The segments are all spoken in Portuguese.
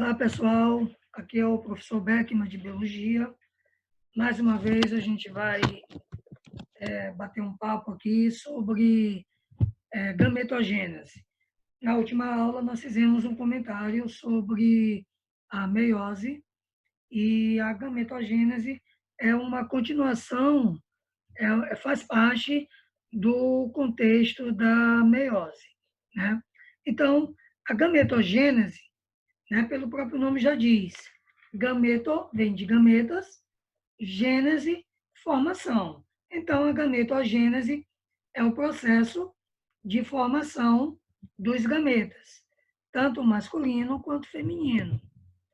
Olá, pessoal. Aqui é o professor Beckman, de Biologia. Mais uma vez, a gente vai bater um papo aqui sobre gametogênese. Na última aula, nós fizemos um comentário sobre a meiose, e a gametogênese é uma continuação, faz parte do contexto da meiose, né? Então, a gametogênese, né, pelo próprio nome já diz, gameto vem de gametas, gênese, formação. Então, a gametogênese é o processo de formação dos gametas, tanto masculino quanto feminino,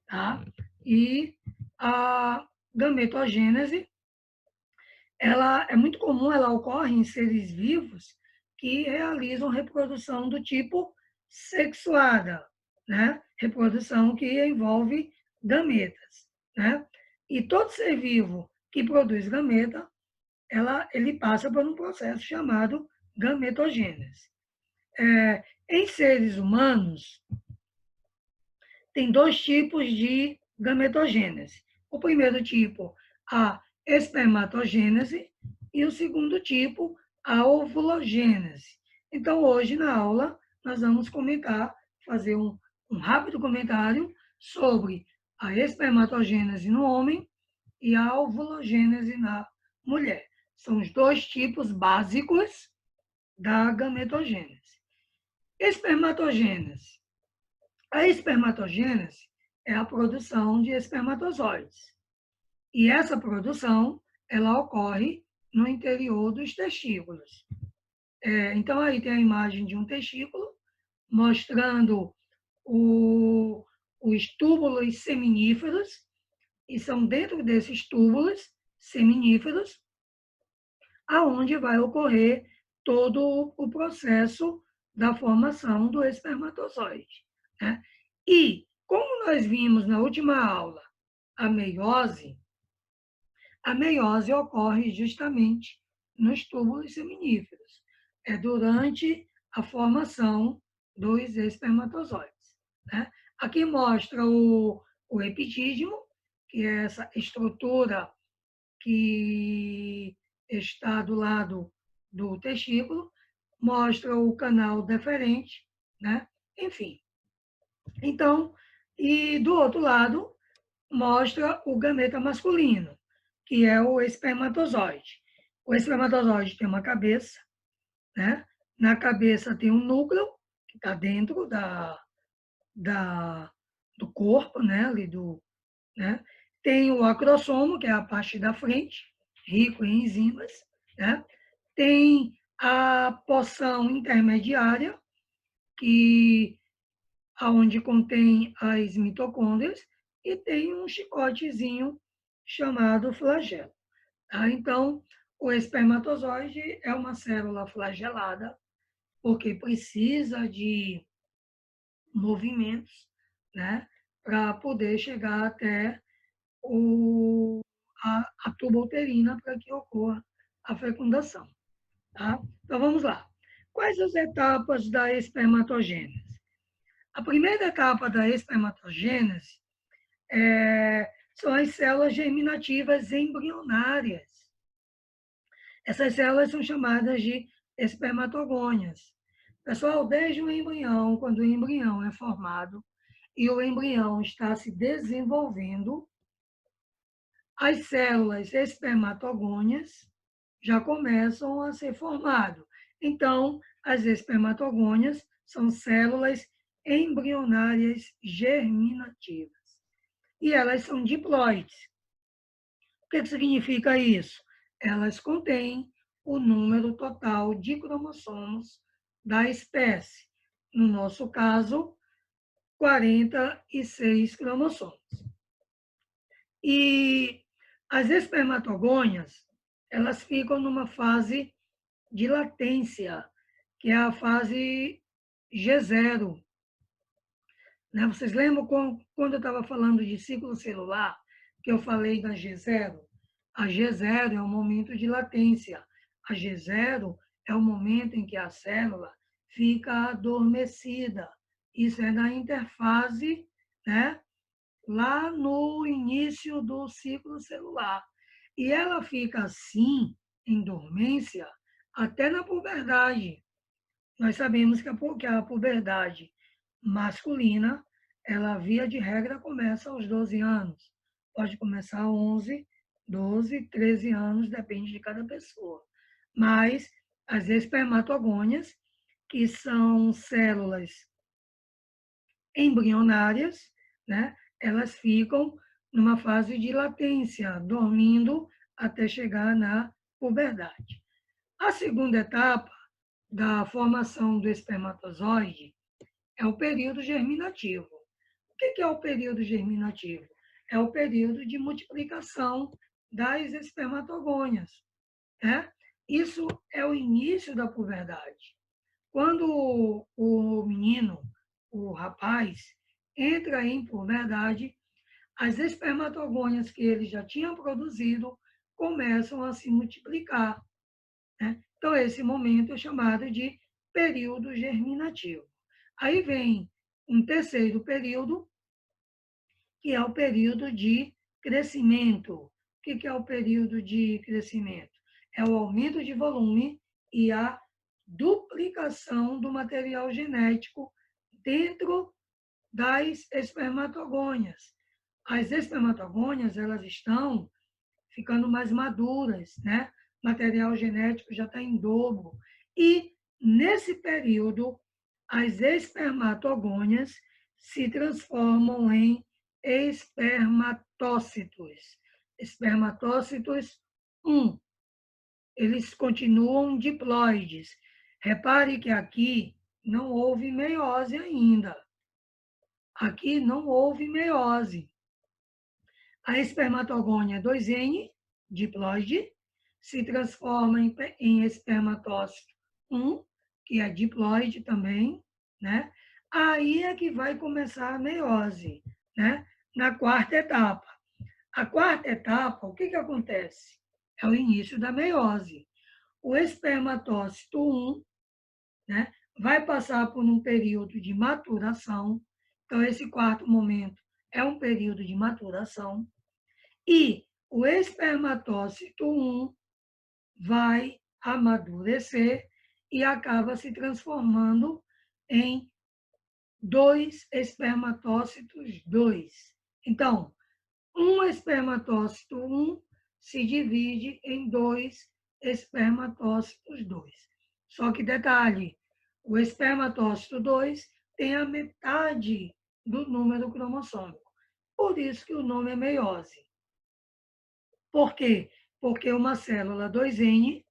tá? E a gametogênese, ela é muito comum, ela ocorre em seres vivos que realizam reprodução do tipo sexuada, né? Reprodução que envolve gametas, né? E todo ser vivo que produz gameta, ele passa por um processo chamado gametogênese. Em seres humanos, tem dois tipos de gametogênese. O primeiro tipo, a espermatogênese, e o segundo tipo, a ovulogênese. Então, hoje na aula, nós vamos fazer um rápido comentário sobre a espermatogênese no homem e a ovulogênese na mulher. São os dois tipos básicos da gametogênese. Espermatogênese. A espermatogênese é a produção de espermatozoides. E essa produção, ela ocorre no interior dos testículos. Então, aí tem a imagem de um testículo, mostrando os túbulos seminíferos, e são dentro desses túbulos seminíferos aonde vai ocorrer todo o processo da formação do espermatozoide, né? E, como nós vimos na última aula, a meiose ocorre justamente nos túbulos seminíferos, durante a formação dos espermatozoides, né? Aqui mostra o epidídimo, que é essa estrutura que está do lado do testículo, mostra o canal deferente, né? Enfim. Então, e do outro lado, mostra o gameta masculino, que é o espermatozoide. O espermatozoide tem uma cabeça, né? Na cabeça tem um núcleo, que está dentro do corpo, né? Né? Tem o acrossomo, que é a parte da frente, rico em enzimas, né? Tem a porção intermediária, onde contém as mitocôndrias, e tem um chicotezinho chamado flagelo. Tá? Então, o espermatozoide é uma célula flagelada, porque precisa de movimentos, né, para poder chegar até a tuba uterina para que ocorra a fecundação. Tá? Então, vamos lá. Quais as etapas da espermatogênese? A primeira etapa da espermatogênese são as células germinativas embrionárias. Essas células são chamadas de espermatogônias. Pessoal, desde o embrião, quando o embrião é formado e o embrião está se desenvolvendo, as células espermatogônias já começam a ser formadas. Então, as espermatogônias são células embrionárias germinativas. E elas são diploides. O que significa isso? Elas contêm o número total de cromossomos da espécie. No nosso caso, 46 cromossomos. E as espermatogônias, elas ficam numa fase de latência, que é a fase G0. Né? Vocês lembram quando eu estava falando de ciclo celular, que eu falei da G0? A G0 é o momento de latência. A G0 é o momento em que a célula fica adormecida. Isso é na interfase, né, lá no início do ciclo celular. E ela fica assim, em dormência, até na puberdade. Nós sabemos que a puberdade masculina, ela, via de regra, começa aos 12 anos. Pode começar aos 11, 12, 13 anos, depende de cada pessoa. Mas as espermatogônias, que são células embrionárias, né? Elas ficam numa fase de latência, dormindo até chegar na puberdade. A segunda etapa da formação do espermatozoide é o período germinativo. O que é o período germinativo? É o período de multiplicação das espermatogônias. Né? Isso é o início da puberdade. Quando o menino, o rapaz, entra em puberdade, as espermatogônias que ele já tinha produzido começam a se multiplicar. Né? Então, esse momento é chamado de período germinativo. Aí vem um terceiro período, que é o período de crescimento. O que é o período de crescimento? É o aumento de volume e a duplicação do material genético dentro das espermatogônias. As espermatogônias, elas estão ficando mais maduras, né? O material genético já está em dobro. E, nesse período, as espermatogônias se transformam em espermatócitos. Espermatócitos 1. Eles continuam diploides. Repare que aqui não houve meiose ainda. Aqui não houve meiose. A espermatogônia 2N, diploide, se transforma em espermatócito 1, que é diploide também, né? Aí é que vai começar a meiose, né? Na quarta etapa. A quarta etapa, o que acontece? É o início da meiose. O espermatócito 1, né, vai passar por um período de maturação. Então, esse quarto momento é um período de maturação. E o espermatócito 1 vai amadurecer e acaba se transformando em 2 espermatócitos 2. Então, um espermatócito 1 se divide em 2 espermatócitos 2. Só que detalhe, o espermatócito 2 tem a metade do número cromossômico. Por isso que o nome é meiose. Por quê? Porque uma célula 2N,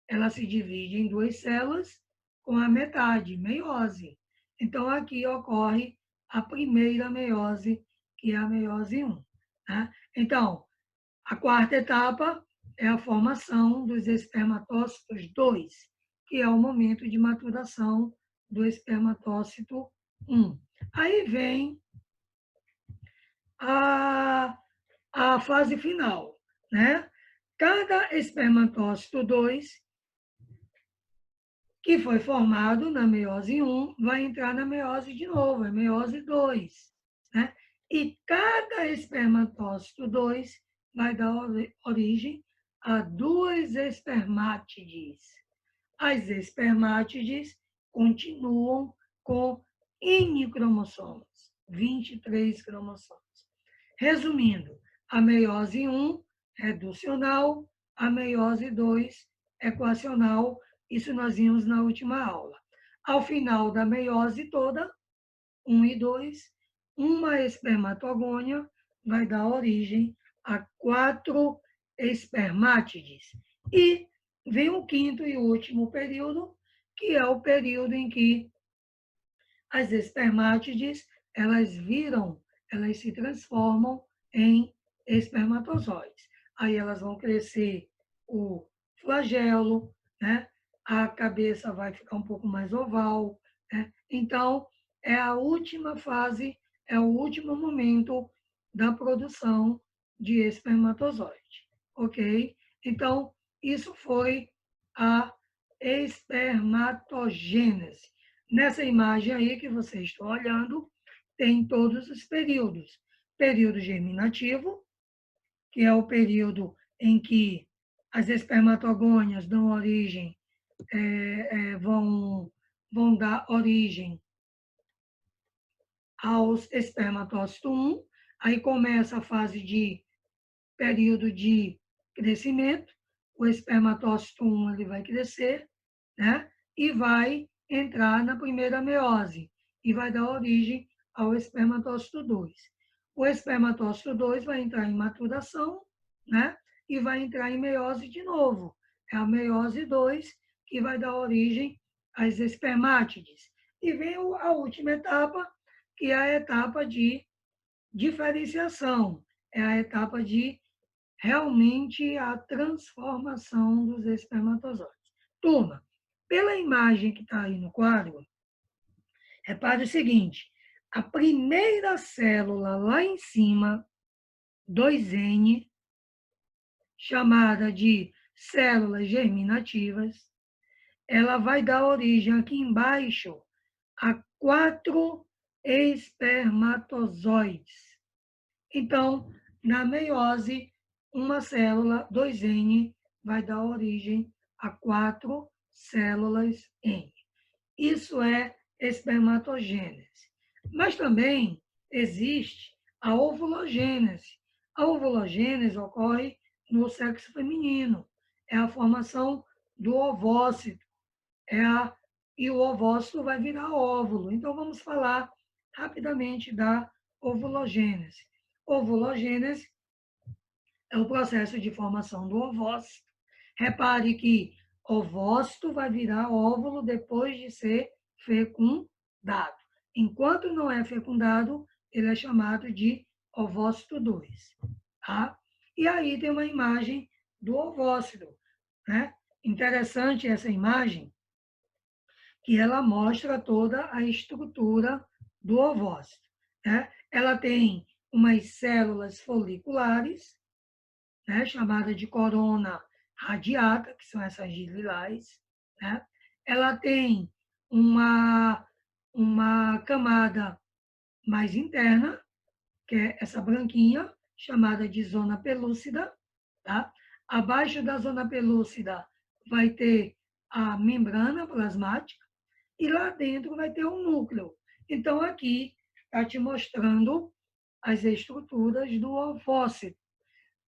ela se divide em 2 células com a metade, meiose. Então, aqui ocorre a primeira meiose, que é a meiose 1. Né? Então, a quarta etapa é a formação dos espermatócitos 2, que é o momento de maturação do espermatócito 1. Aí vem a fase final, né? Cada espermatócito 2 que foi formado na meiose 1 vai entrar na meiose de novo, é meiose 2, né? E cada espermatócito 2 vai dar origem a 2 espermátides. As espermátides continuam com N cromossomos, 23 cromossomos. Resumindo, a meiose 1 reducional, a meiose 2 equacional, isso nós vimos na última aula. Ao final da meiose toda, 1 e 2, uma espermatogônia vai dar origem a 4 espermátides. E vem o quinto e último período, que é o período em que as espermátides, elas se transformam em espermatozoides. Aí elas vão crescer o flagelo, né? A cabeça vai ficar um pouco mais oval, né? Então, é a última fase, é o último momento da produção de espermatozoide, ok? Então, isso foi a espermatogênese. Nessa imagem aí que vocês estão olhando, tem todos os períodos. período germinativo, que é o período em que as espermatogônias dão origem, vão dar origem aos espermatócitos 1, aí começa a fase de período de crescimento, o espermatócito 1 ele vai crescer, né? E vai entrar na primeira meiose e vai dar origem ao espermatócito 2. O espermatócito 2 vai entrar em maturação, né? E vai entrar em meiose de novo. É a meiose 2 que vai dar origem às espermátides. E vem a última etapa, que é a etapa de diferenciação, é a etapa de realmente a transformação dos espermatozoides. Turma, pela imagem que está aí no quadro, repare o seguinte, a primeira célula lá em cima, 2N, chamada de células germinativas, ela vai dar origem aqui embaixo a 4 espermatozoides. Então, na meiose, uma célula 2N vai dar origem a 4 células N. Isso é espermatogênese. Mas também existe a ovulogênese. A ovulogênese ocorre no sexo feminino. É a formação do ovócito. E o ovócito vai virar óvulo. Então, vamos falar rapidamente da ovulogênese. Ovulogênese é o processo de formação do ovócito. Repare que ovócito vai virar óvulo depois de ser fecundado. Enquanto não é fecundado, ele é chamado de ovócito 2. Tá? E aí tem uma imagem do ovócito. Né? Interessante essa imagem, que ela mostra toda a estrutura do ovócito. Né? Ela tem umas células foliculares, né, chamada de corona radiata, que são essas lilás. Né? Ela tem uma camada mais interna, que é essa branquinha, chamada de zona pelúcida. Tá? Abaixo da zona pelúcida vai ter a membrana plasmática e lá dentro vai ter um núcleo. Então, aqui está te mostrando as estruturas do ovócito.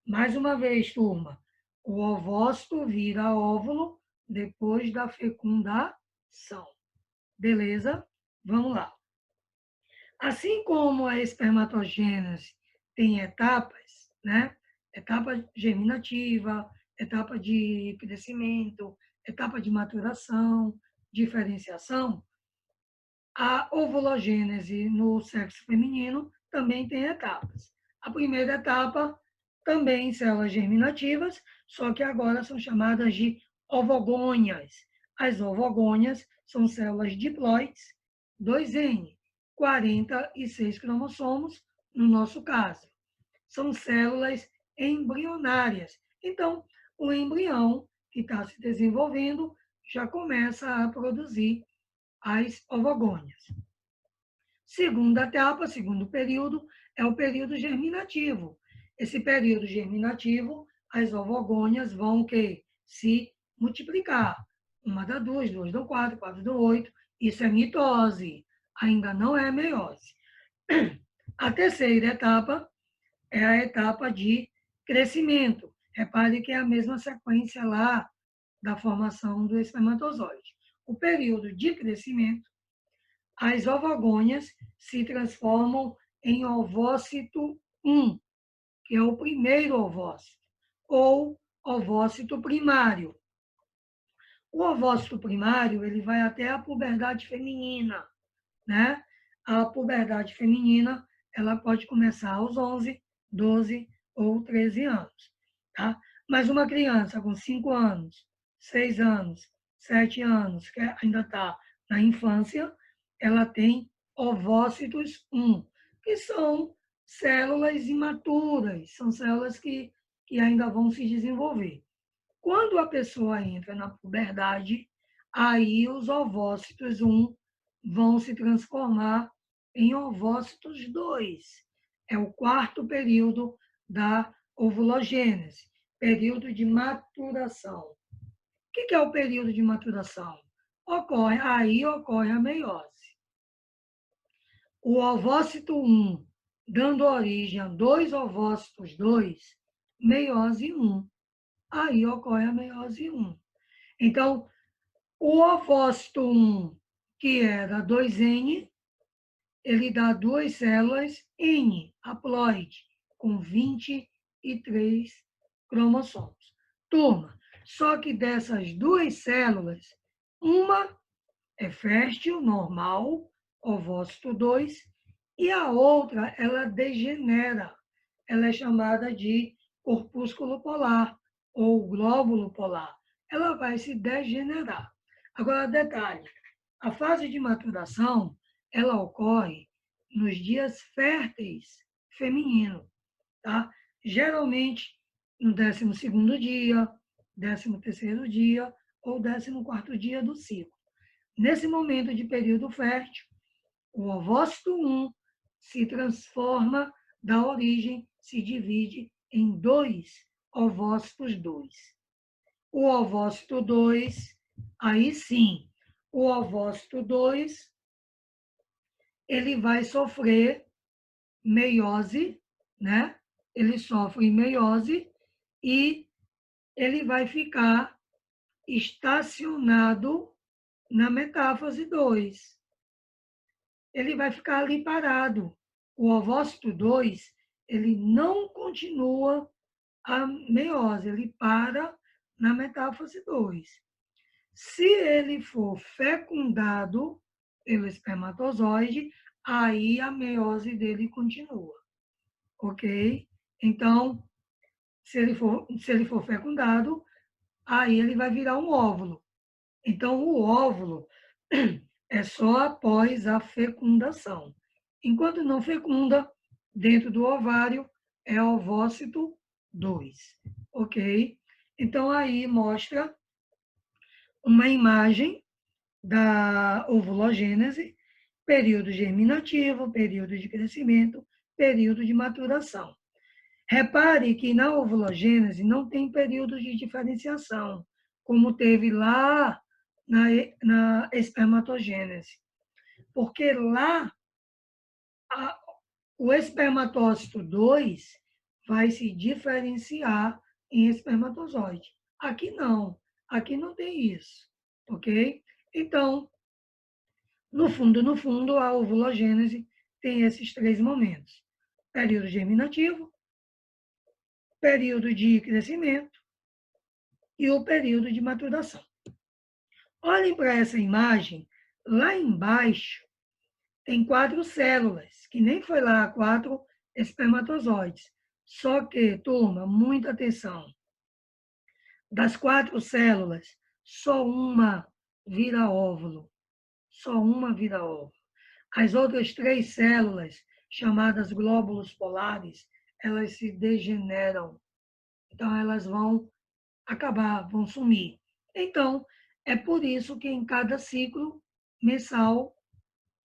Mais uma vez, turma, o ovócito vira óvulo depois da fecundação. Beleza? Vamos lá. Assim como a espermatogênese tem etapas, né? Etapa germinativa, etapa de crescimento, etapa de maturação, diferenciação, a ovulogênese no sexo feminino também tem etapas. A primeira etapa também células germinativas, só que agora são chamadas de ovogônias. As ovogônias são células diploides, 2N, 46 cromossomos, no nosso caso. São células embrionárias. Então, o embrião que está se desenvolvendo já começa a produzir as ovogônias. Segunda etapa, segundo período, é o período germinativo. Esse período germinativo, as ovogônias vão que se multiplicar. Uma dá duas, duas dão quatro, quatro dão oito. Isso é mitose, ainda não é meiose. A terceira etapa é a etapa de crescimento. Repare que é a mesma sequência lá da formação do espermatozoide. O período de crescimento, as ovogônias se transformam em ovócito 1, que é o primeiro ovócito, ou ovócito primário. O ovócito primário ele vai até a puberdade feminina, né? A puberdade feminina ela pode começar aos 11, 12 ou 13 anos, tá? Mas uma criança com 5 anos, 6 anos, 7 anos, que ainda está na infância, ela tem ovócitos 1, que são células imaturas, são células que ainda vão se desenvolver. Quando a pessoa entra na puberdade, aí os ovócitos 1 vão se transformar em ovócitos 2. é o quarto período da ovulogênese, período de maturação. O que é o período de maturação? Aí ocorre a meiose. O ovócito 1, dando origem a dois ovócitos 2, meiose 1. Aí ocorre a meiose 1. Então, o ovócito 1, que era 2N, ele dá duas células N, haploide, com 23 cromossomos. Turma, só que dessas duas células, uma é fértil, normal, ovócito 2, e a outra, ela degenera. Ela é chamada de corpúsculo polar ou glóbulo polar. Ela vai se degenerar. Agora, detalhe, a fase de maturação, ela ocorre nos dias férteis feminino, tá? Geralmente no 12º dia, 13º dia ou 14º dia do ciclo. Nesse momento de período fértil, o ovócito 1 se transforma da origem, se divide em dois ovócitos 2. O ovócito 2, aí sim, o ovócito 2, ele vai sofrer meiose, né? Ele sofre meiose e ele vai ficar estacionado na metáfase 2. Ele vai ficar ali parado. O ovócito 2, ele não continua a meiose, ele para na metáfase 2. Se ele for fecundado pelo espermatozoide, aí a meiose dele continua, ok? Então, se ele for fecundado, aí ele vai virar um óvulo. Então, o óvulo é só após a fecundação. Enquanto não fecunda, dentro do ovário, é ovócito 2, ok? Então, aí mostra uma imagem da ovulogênese, período germinativo, período de crescimento, período de maturação. Repare que na ovulogênese não tem período de diferenciação, como teve lá na espermatogênese. Porque lá o espermatócito 2 vai se diferenciar em espermatozoide. Aqui não tem isso, ok? Então, no fundo, a ovulogênese tem esses três momentos: período germinativo, período de crescimento e o período de maturação. Olhem para essa imagem, lá embaixo tem 4 células, que nem foi lá 4 espermatozoides. Só que, turma, muita atenção. Das 4 células, só uma vira óvulo. Só uma vira óvulo. As outras 3 células, chamadas glóbulos polares, elas se degeneram. Então, elas vão acabar, vão sumir. Então, é por isso que em cada ciclo mensal,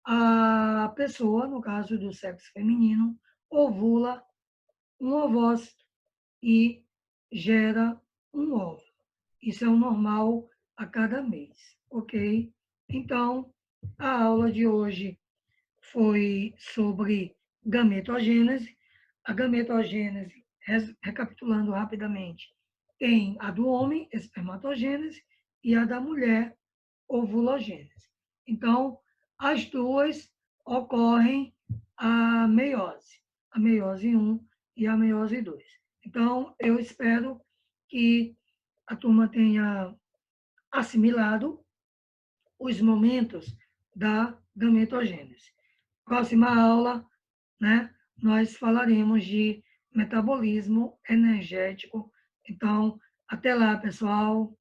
a pessoa, no caso do sexo feminino, ovula um ovócito e gera um óvulo. Isso é o normal a cada mês, ok? Então, a aula de hoje foi sobre gametogênese. A gametogênese, recapitulando rapidamente, tem a do homem, espermatogênese, e a da mulher, ovulogênese. Então, as duas ocorrem a meiose 1 e a meiose 2. Então, eu espero que a turma tenha assimilado os momentos da gametogênese. Próxima aula, né, nós falaremos de metabolismo energético. Então, até lá, pessoal.